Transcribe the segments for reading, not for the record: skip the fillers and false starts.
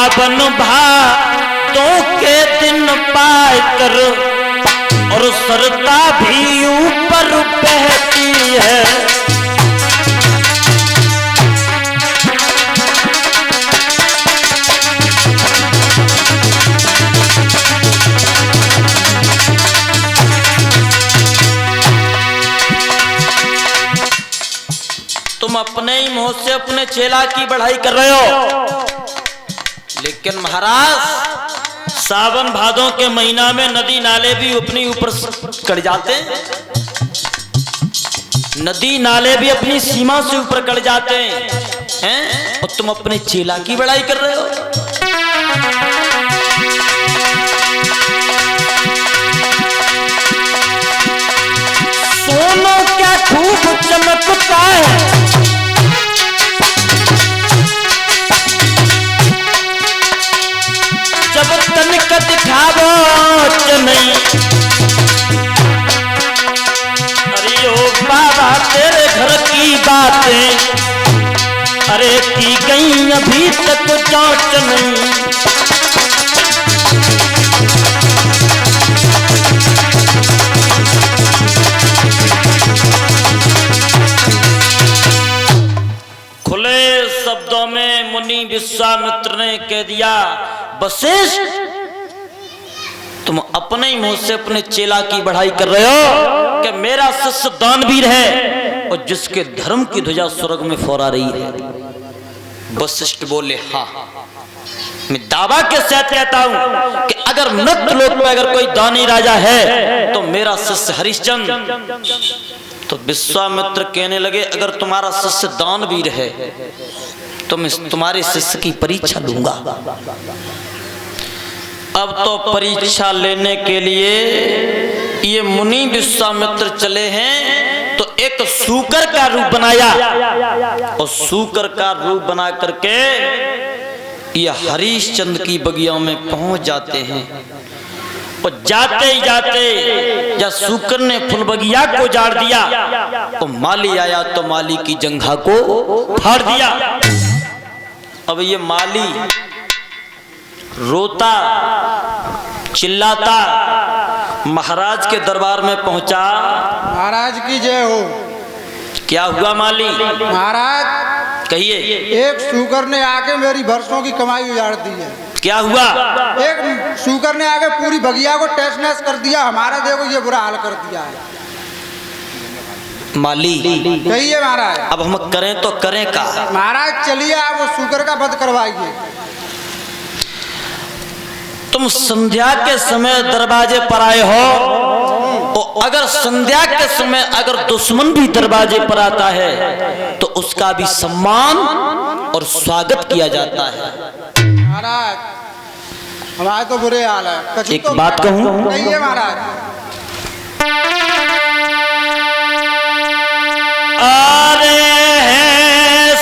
सावन भादों के दिन पाए कर और सरता भी ऊपर बहती है। तुम अपने ही मुंह से अपने चेला की बढ़ाई कर रहे हो, लेकिन महाराज सावन भादों के महीना में नदी नाले भी अपनी ऊपर चढ़ जाते हैं। नदी नाले भी अपनी सीमा से ऊपर चढ़ जाते हैं और तुम अपने चेला की बढ़ाई कर रहे हो। सोनो क्या खूब चमकता है, जब तनिक दिखावो नहीं। अरे ओ बाबा तेरे घर की बातें अरे की गई अभी तक जांच नहीं। खुले शब्दों में मुनि विश्वामित्र ने कह दिया, वशिष्ठ तुम अपने ही मुंह से अपने चेला की बढ़ाई कर रहे हो कि मेरा शिष्य दानवीर है और जिसके धर्म की ध्वजा स्वर्ग में फहरा रही है। वशिष्ठ बोले, हाँ मैं दावा के साथ कहता हूं कि अगर मृत्युलोक में अगर कोई दानी राजा है तो मेरा शिष्य हरिश्चंद्र। तो विश्वामित्र कहने लगे, अगर तुम्हारा शिष्य दानवीर है तो मैं तुम्हारे शिष्य की परीक्षा लूंगा। अब तो परीक्षा लेने के लिए ये मुनि विश्वामित्र चले हैं, तो एक सूकर का रूप बनाया और सूकर का रूप बना करके ये हरिश्चंद्र की बगिया में पहुंच जाते हैं। और जाते ही जाते जब सूकर ने फुल बगिया को जाड़ दिया तो माली आया तो माली की जंघा को फाड़ दिया। अब ये माली रोता चिल्लाता महाराज के दरबार में पहुंचा। महाराज की जय हो। क्या हुआ माली? महाराज कहिए। एक सूकर ने आके मेरी वर्षों की कमाई उजाड़ दी है। क्या हुआ? एक सूकर ने आके पूरी बगिया को टैस नैस कर दिया, हमारा देखो ये बुरा हाल कर दिया है। माली कहिए महाराज। अब हम करें तो करें का? महाराज चलिए आप वो सूकर का वध करवाइए। तुम संध्या के समय दरवाजे पर आए हो, और अगर संध्या के समय अगर दुश्मन भी दरवाजे पर आता है तो उसका भी सम्मान और स्वागत किया जाता है। महाराज हमारे तो बुरे हाल है। एक बात कहूं? कहिए महाराज। अरे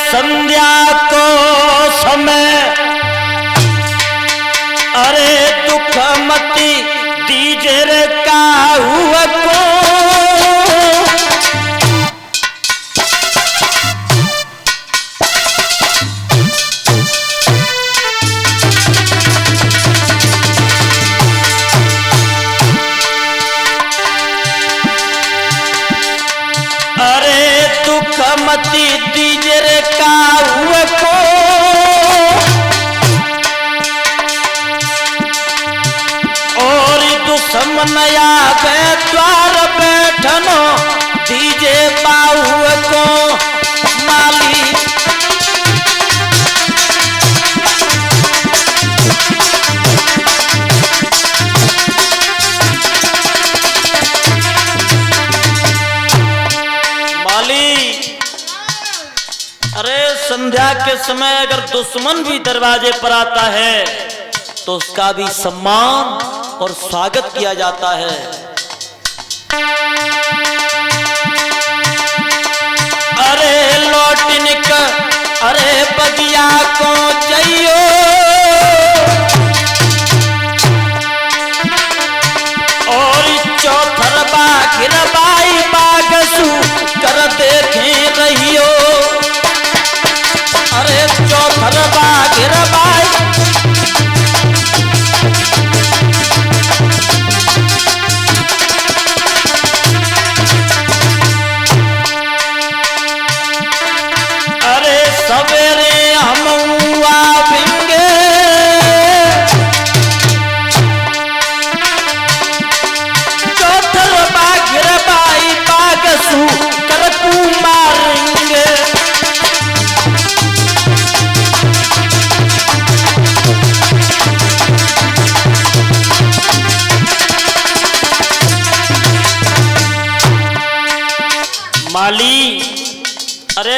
संध्या को समय अरे दुख मती दीजे रे काहुआ को। अरे दुख मती दीजे रे काहुआ को। दुश्मनया पे द्वार बैठनो दीजे बाहुआ को। माली माली अरे संध्या के समय अगर दुश्मन भी दरवाजे पर आता है तो उसका भी सम्मान और स्वागत किया जाता है। अरे लौटन का अरे बगिया को जाइयो। और चौथर बाघिर बाई बागसू कर देखे रहियो। अरे चौथर बाघिर बाई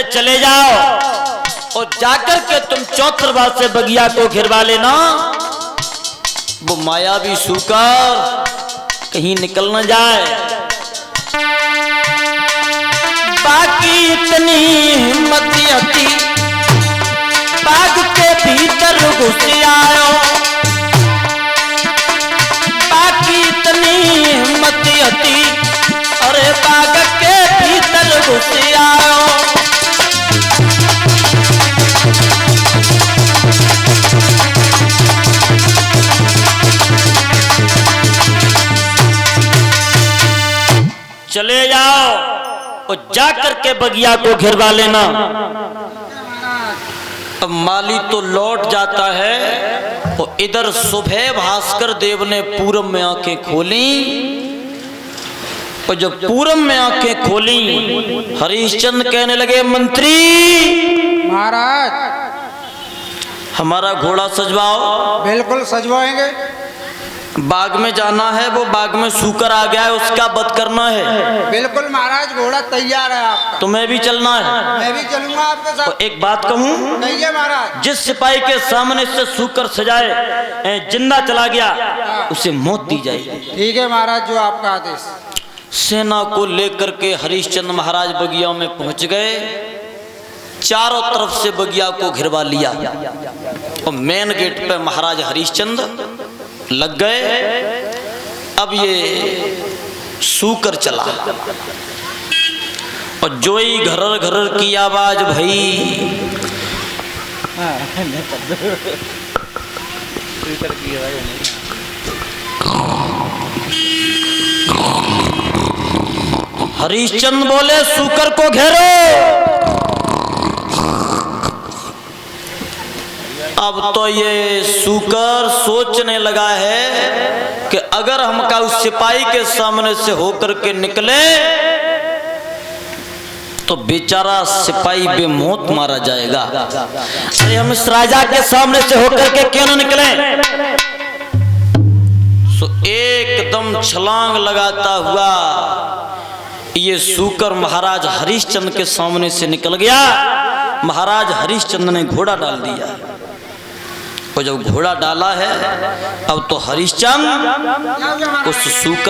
चले जाओ और जाकर के तुम चौतरवा से बगिया को घिरवा लेना। वो मायावी सूकर कहीं निकल न जाए। बाकी इतनी हिम्मत अति बाग के भीतर घुस आयो। बाकी इतनी हिम्मत अति अरे बाग के भीतर घुस आयो। चले जाओ और जाकर के बगिया को घिरवा लेना। अब माली तो लौट जाता है और इधर सुबह भास्कर देव ने पूरब में आंखें खोली और जब पूरब में आंखें खोली हरिश्चंद्र कहने लगे, मंत्री महाराज हमारा घोड़ा सजवाओ। बिल्कुल सजवाएंगे। बाग में जाना है, वो बाग में सूकर आ गया है, उसका वध करना है। बिल्कुल महाराज, घोड़ा तैयार है आपका। तुम्हें भी चलना है। मैं भी चलूंगा आपके साथ। और एक बात कहूं, कहिए महाराज। जिस सिपाही के सामने से सूकर सजाए जिंदा चला गया उसे मौत दी जाएगी। ठीक है महाराज, जो आपका आदेश। सेना को लेकर के हरिश्चंद्र महाराज बगिया में पहुंच गए। चारों तरफ से बगिया को घिरवा लिया और मेन गेट पे महाराज हरिश्चंद्र लग गए। अब ये सूकर चला और जो ही घरर घरर की आवाज भई, हरिश्चंद्र बोले सूकर को घेरो। अब तो ये सूकर सोचने लगा है कि अगर हम का उस सिपाही के सामने से होकर के निकले तो बेचारा सिपाही बेमौत मारा जाएगा। अरे हम इस राजा के सामने से होकर के क्यों न निकले। सो एकदम छलांग लगाता हुआ ये सूकर महाराज हरिश्चंद्र के सामने से निकल गया। महाराज हरिश्चंद्र ने घोड़ा डाल दिया और जब घोड़ा डाला है अब तो हरिश्चंद्र उस सूकर